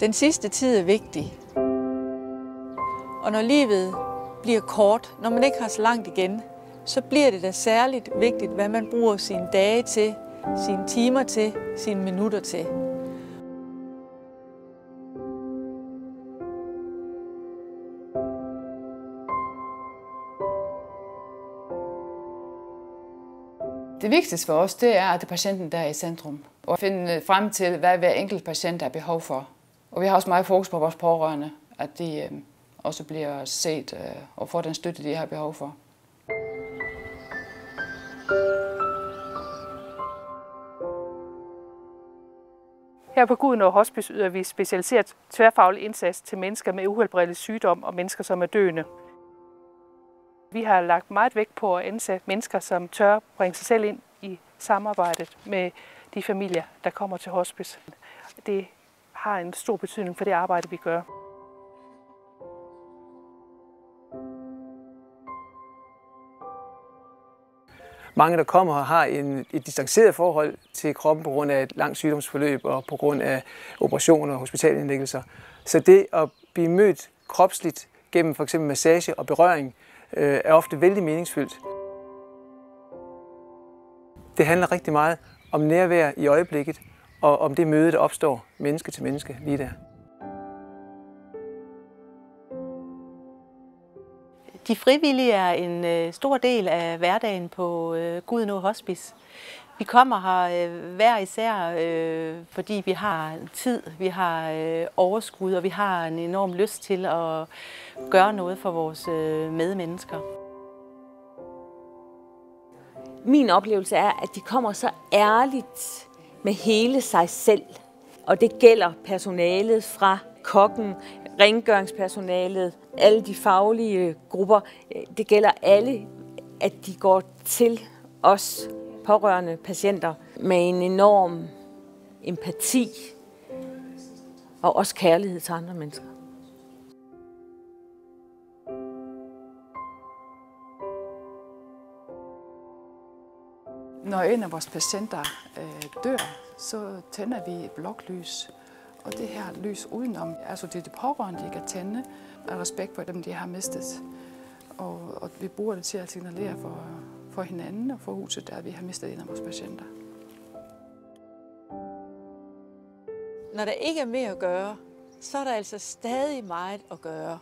Den sidste tid er vigtig. Og når livet bliver kort, når man ikke har så langt igen, så bliver det da særligt vigtigt, hvad man bruger sine dage til, sine timer til, sine minutter til. Det vigtigste for os, det er, at det er patienten, der er i centrum. Og finde frem til, hvad hver enkelt patient har behov for. Og vi har også meget fokus på vores pårørende, at de også bliver set og får den støtte, de har behov for. Her på Gudenaa Hospice yder vi specialiseret tværfaglig indsats til mennesker med uhelbredelig sygdom og mennesker, som er døende. Vi har lagt meget vægt på at ansætte mennesker, som tør bringe sig selv ind i samarbejdet med de familier, der kommer til hospice. Det har en stor betydning for det arbejde, vi gør. Mange, der kommer her, har et distanceret forhold til kroppen på grund af et langt sygdomsforløb og på grund af operationer og hospitalindlæggelser. Så det at blive mødt kropsligt gennem f.eks. massage og berøring er ofte vældig meningsfyldt. Det handler rigtig meget om nærvær i øjeblikket og om det møde, der opstår menneske til menneske lige der. De frivillige er en stor del af hverdagen på Gudenaa Hospice. Vi kommer her hver især, fordi vi har tid, vi har overskud, og vi har en enorm lyst til at gøre noget for vores medmennesker. Min oplevelse er, at de kommer så ærligt med hele sig selv. Og det gælder personalet fra kokken, rengøringspersonalet, alle de faglige grupper. Det gælder alle, at de går til os pårørende patienter med en enorm empati og også kærlighed til andre mennesker. Når en af vores patienter dør, så tænder vi et bloklys. Og det her lys udenom, altså det er det pårørende, de kan tænde, af respekt for dem, de har mistet. Og vi bruger det til at signalere for hinanden og for huset, der vi har mistet en af vores patienter. Når der ikke er mere at gøre, så er der altså stadig meget at gøre.